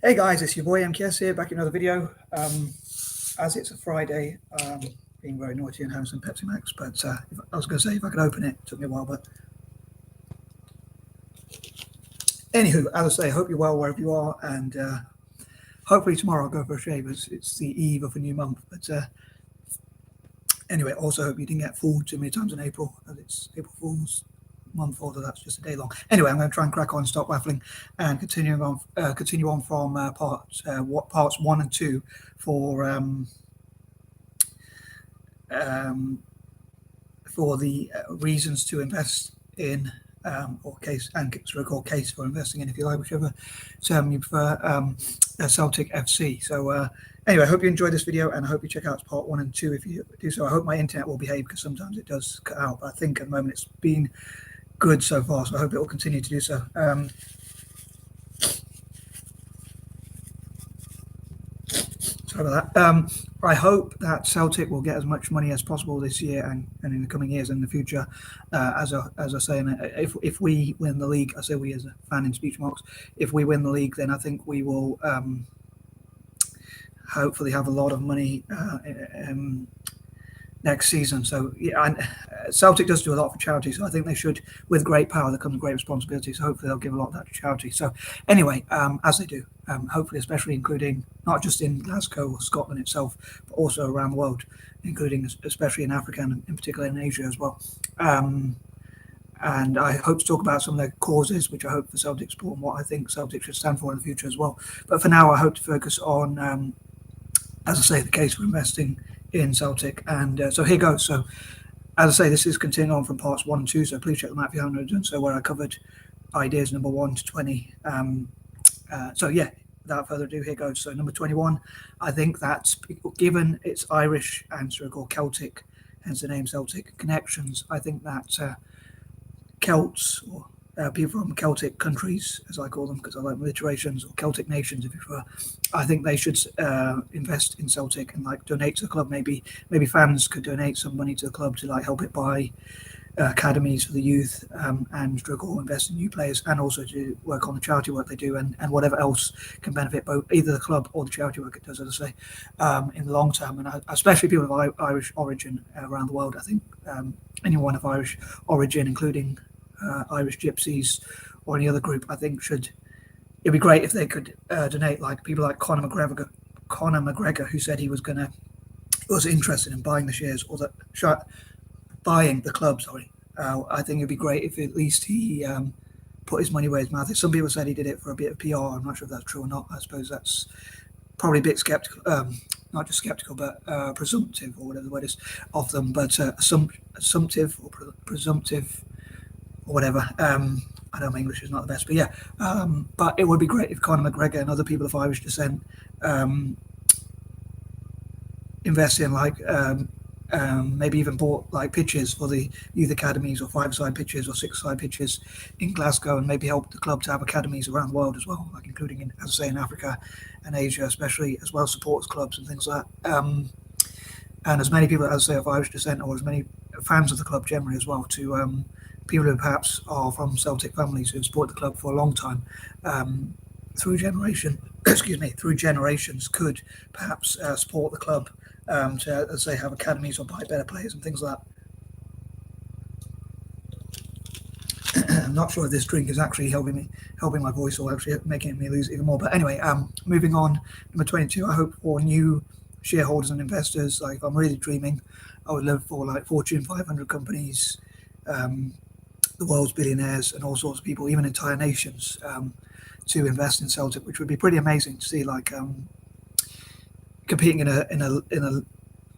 Hey guys, it's your boy M.K.S here, back in another video. As it's a Friday, being very naughty and having some Pepsi Max, but I was going to say if I could open it, took me a while, but anywho, as I say, hope you're well wherever you are, and hopefully tomorrow I'll go for a shave. It's the eve of a new month, but anyway, also hope you didn't get fooled too many times in April, as it's April Fool's month, although that's just a day long. Anyway, I'm going to try and crack on, stop waffling, and continue on from parts 1 and 2 for the reasons to invest in or case for investing in, if you like, whichever term you prefer, Celtic FC. So anyway, I hope you enjoyed this video, and I hope you check out part 1 and 2 if you do so. I hope my internet will behave, because sometimes it does cut out, but I think at the moment it's been good so far, so I hope it will continue to do so. Sorry about that. I hope that Celtic will get as much money as possible this year and in the coming years and in the future. As I say, and if we win the league, I say we as a fan in speech marks, if we win the league, then I think we will hopefully have a lot of money next season. So yeah, and Celtic does do a lot for charity, so I think they should. With great power there comes great responsibility, so hopefully they'll give a lot of that to charity. So anyway, as they do, hopefully, especially including not just in Glasgow or Scotland itself, but also around the world, including especially in Africa and in particular in Asia as well. And I hope to talk about some of their causes, which I hope for Celtic sport, and what I think Celtic should stand for in the future as well. But for now, I hope to focus on, as I say, the case for investing in Celtic. And so here goes. So as I say, this is continuing on from parts 1 and 2, so please check them out if you haven't already done so, where I covered ideas number 1 to 20. So yeah, without further ado, here goes. So number 21, I think that given its Irish and or Celtic, hence the name Celtic, connections, I think that Celts, or people from Celtic countries, as I call them, because I like alliterations, or Celtic nations, if you prefer, I think they should invest in Celtic and like donate to the club. Maybe fans could donate some money to the club to like help it buy academies for the youth, and invest in new players, and also to work on the charity work they do, and whatever else can benefit both either the club or the charity work it does, as I say, in the long term. And especially people of Irish origin around the world. I think anyone of Irish origin, including Irish Gypsies or any other group, I think it'd be great if they could donate, like people like Conor McGregor, who said he was interested in buying the shares, or buying the club, sorry. I think it'd be great if at least he put his money where his mouth is. Some people said he did it for a bit of PR. I'm not sure if that's true or not. I suppose that's probably a bit skeptical, not just skeptical, but presumptive, or whatever the word is, of them, but assumptive or presumptive, or whatever. I know my English is not the best, but yeah. But it would be great if Conor McGregor and other people of Irish descent invest in, like, maybe even bought like pitches for the youth academies, or 5-side pitches or 6-side pitches in Glasgow, and maybe help the club to have academies around the world as well, like including in, as I say, in Africa and Asia especially, as well as supporters clubs and things like that. And as many people, as I say, of Irish descent, or as many fans of the club generally as well, to people who perhaps are from Celtic families who have supported the club for a long time, through generations, could perhaps support the club to, as I say, have academies or buy better players and things like that. I'm not sure if this drink is actually helping my voice, or actually making me lose even more. But anyway, moving on, number 22, I hope for new shareholders and investors. Like, if I'm really dreaming, I would love for like Fortune 500 companies, the world's billionaires, and all sorts of people, even entire nations, to invest in Celtic, which would be pretty amazing to see, like competing in a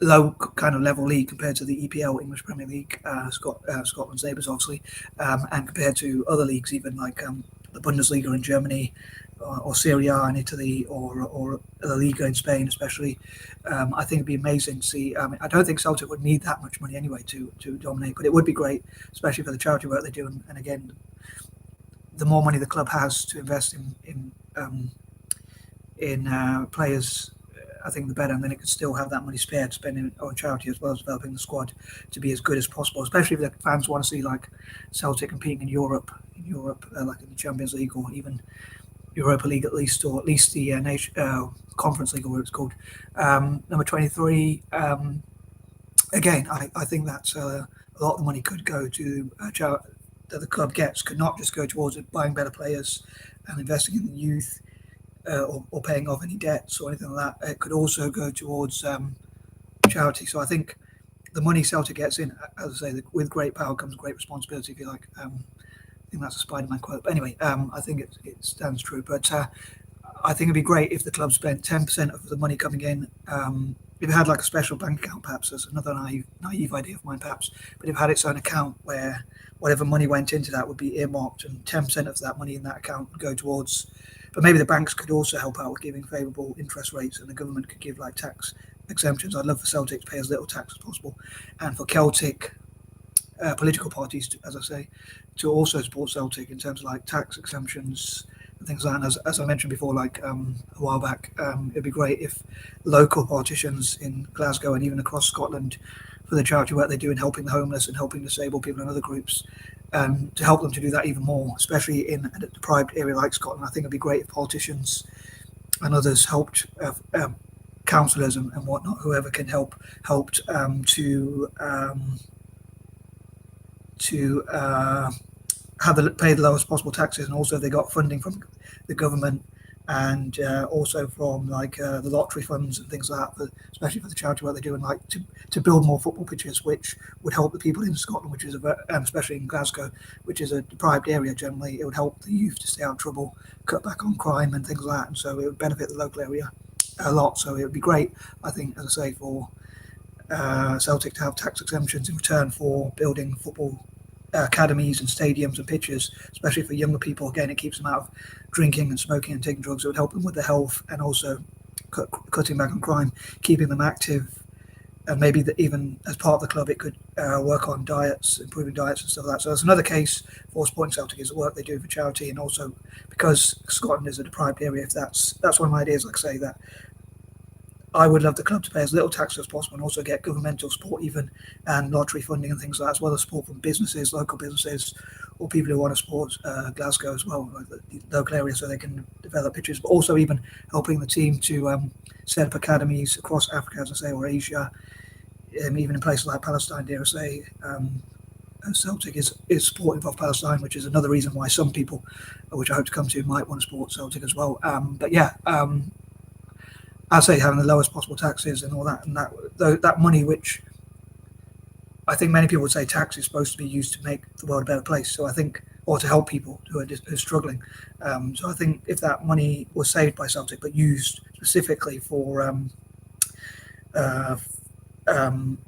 low kind of level league compared to the EPL, English Premier League, Scotland's neighbours obviously, and compared to other leagues, even like the Bundesliga in Germany, or Serie A in Italy, or La Liga in Spain especially. I think it'd be amazing to see. I don't think Celtic would need that much money anyway to dominate, but it would be great, especially for the charity work they do. And again, the more money the club has to invest in players, I think the better, and then it could still have that money spared to spend on charity, as well as developing the squad to be as good as possible, especially if the fans want to see like Celtic competing in Europe, like in the Champions League, or even Europa League at least, or at least the Conference League, or what it's called. Number 23. Again, I think that's a lot of the money could go to that the club gets could not just go towards buying better players and investing in the youth, or paying off any debts or anything like that. It could also go towards charity. So I think the money Celtic gets in, as I say, with great power comes great responsibility, if you like. I think that's a Spider-Man quote. But anyway, I think it stands true. But I think it'd be great if the club spent 10% of the money coming in. If it had like a special bank account, perhaps, that's another naive idea of mine, perhaps. But if it had its own account where whatever money went into that would be earmarked, and 10% of that money in that account would go towards. But maybe the banks could also help out with giving favourable interest rates, and the government could give like tax exemptions. I'd love for Celtic to pay as little tax as possible, and for Celtic political parties, as I say, to also support Celtic in terms of like tax exemptions and things like that. And as I mentioned before, like a while back, it'd be great if local politicians in Glasgow and even across Scotland, for the charity work they do in helping the homeless and helping disabled people and other groups, to help them to do that even more, especially in a deprived area like Scotland. I think it'd be great if politicians and others helped, councillors and whatnot, whoever can helped to pay the lowest possible taxes, and also they got funding from the government and also from like the lottery funds and things like that, especially for the charity work they do, and like to build more football pitches, which would help the people in Scotland, which is especially in Glasgow, which is a deprived area generally. It would help the youth to stay out of trouble, cut back on crime and things like that, and so it would benefit the local area a lot. So it would be great, I think, as I say, for Celtic to have tax exemptions in return for building football academies and stadiums and pitches, especially for younger people. Again, it keeps them out of drinking and smoking and taking drugs. It would help them with their health, and also cutting back on crime, keeping them active, and maybe even as part of the club it could work on diets, improving diets and stuff like that. So that's another case for supporting Celtic, is the work they do for charity, and also because Scotland is a deprived area. If that's one of my ideas, like I say, that I would love the club to pay as little tax as possible, and also get governmental support even, and lottery funding and things like that, as well as support from businesses, local businesses, or people who want to support Glasgow as well, like the local area, so they can develop pitches, but also even helping the team to set up academies across Africa, as I say, or Asia, even in places like Palestine, dare I say. Celtic is supportive of Palestine, which is another reason why some people, which I hope to come to, might want to support Celtic as well. But yeah, I'd say having the lowest possible taxes and all that, and that money, which I think many people would say tax is supposed to be used to make the world a better place. So I think, or to help people who are struggling. So I think if that money was saved by Celtic but used specifically for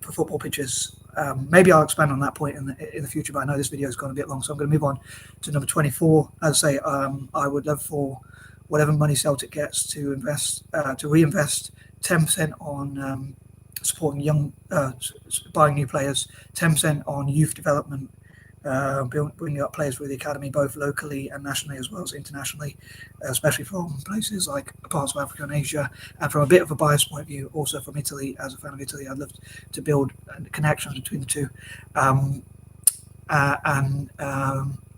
football pitches, maybe I'll expand on that point in the future. But I know this video has gone a bit long, so I'm going to move on to number 24. As I say, I would love for whatever money Celtic gets to reinvest 10% on supporting young, buying new players, 10% on youth development, bringing up players through the academy, both locally and nationally, as well as internationally, especially from places like parts of Africa and Asia. And from a bit of a bias point of view, also from Italy, as a fan of Italy, I'd love to build connections between the two. And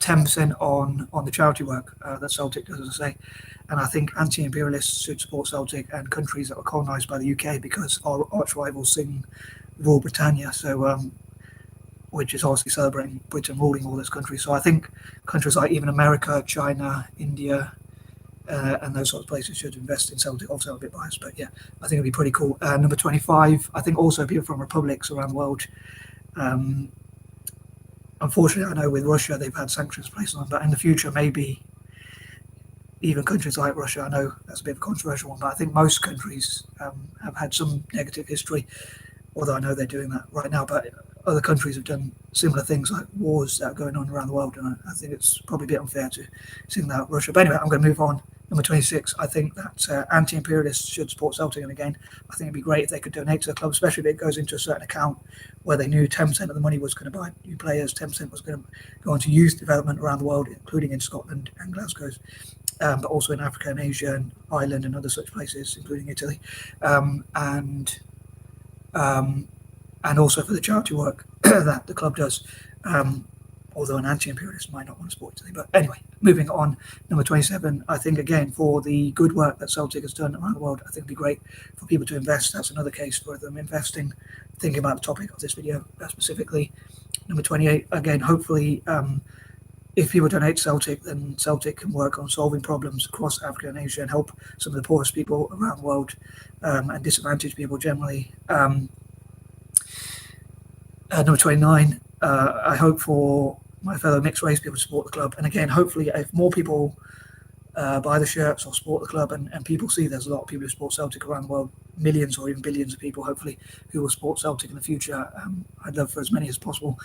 10% on the charity work that Celtic does, as I say. And I think anti-imperialists should support Celtic and countries that were colonised by the UK, because our arch rivals sing Rule Britannia, so which is obviously celebrating Britain ruling all those countries. So I think countries like even America, China, India, and those sorts of places should invest in Celtic. Also, I'm a bit biased, but yeah, I think it'd be pretty cool. Number 25, I think also people from republics around the world. Unfortunately, I know with Russia they've had sanctions placed on them, but in the future maybe even countries like Russia, I know that's a bit of a controversial one, but I think most countries have had some negative history, although I know they're doing that right now, but other countries have done similar things, like wars that are going on around the world, and I think it's probably a bit unfair to single out Russia. But anyway, I'm going to move on. Number 26, I think that anti-imperialists should support Celtic, and again, I think it'd be great if they could donate to the club, especially if it goes into a certain account where they knew 10% of the money was going to buy new players, 10% was going to go into youth development around the world, including in Scotland and Glasgow, but also in Africa and Asia and Ireland and other such places, including Italy, and also for the charity work that the club does. although an anti-imperialist might not want to support Italy. But anyway, moving on, number 27, I think, again, for the good work that Celtic has done around the world, I think it'd be great for people to invest. That's another case for them investing, thinking about the topic of this video specifically. Number 28, again, hopefully, if people donate to Celtic, then Celtic can work on solving problems across Africa and Asia and help some of the poorest people around the world and disadvantaged people generally. Number 29, I hope for my fellow mixed race people to support the club. And again, hopefully, if more people buy the shirts or support the club, and people see there's a lot of people who support Celtic around the world, millions or even billions of people, hopefully, who will support Celtic in the future. I'd love for as many as possible.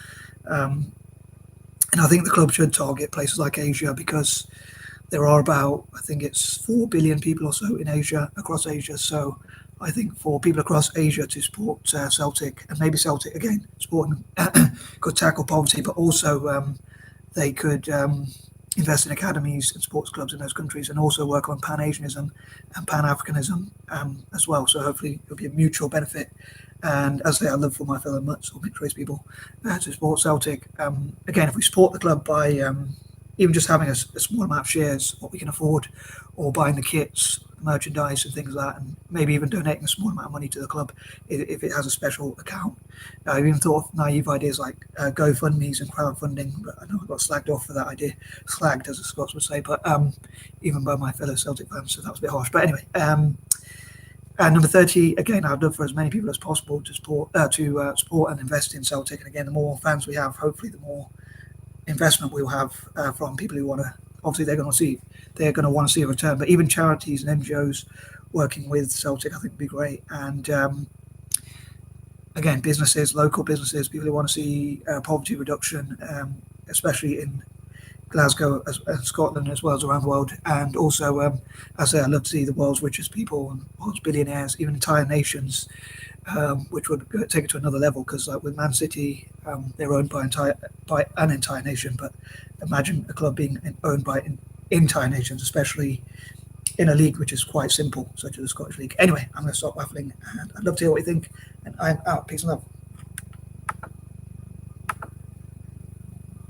And I think the club should target places like Asia, because there are about, I think it's 4 billion people or so in Asia, across Asia. So I think for people across Asia to support Celtic, and maybe Celtic, again, supporting could tackle poverty, but also they could invest in academies and sports clubs in those countries, and also work on Pan-Asianism and Pan-Africanism as well. So hopefully it'll be a mutual benefit. And as I say, I love for my fellow mutts or mixed race people to support Celtic. Again, if we support the club by even just having a small amount of shares, what we can afford, or buying the kits, merchandise and things like that, and maybe even donating a small amount of money to the club if it has a special account. I've even thought of naive ideas like GoFundMes and crowdfunding, but I know I got slagged off for that idea, slagged as the Scots would say, but even by my fellow Celtic fans, so that was a bit harsh. But anyway, and number 30, again, I'd love for as many people as possible to support and invest in Celtic. And again, the more fans we have, hopefully the more investment we'll have from people who want to, obviously they're going to want to see a return, but even charities and NGOs working with Celtic, I think would be great. And again, businesses, local businesses, people who want to see poverty reduction, especially in Glasgow and Scotland, as well as around the world. And also, as I say, I'd love to see the world's richest people and world's billionaires, even entire nations, which would take it to another level, because like with Man City, they're owned by an entire nation, but imagine a club being owned by entire nations, especially in a league which is quite simple, such as the Scottish League. Anyway, I'm going to stop waffling, and I'd love to hear what you think, and I'm out. Peace and love.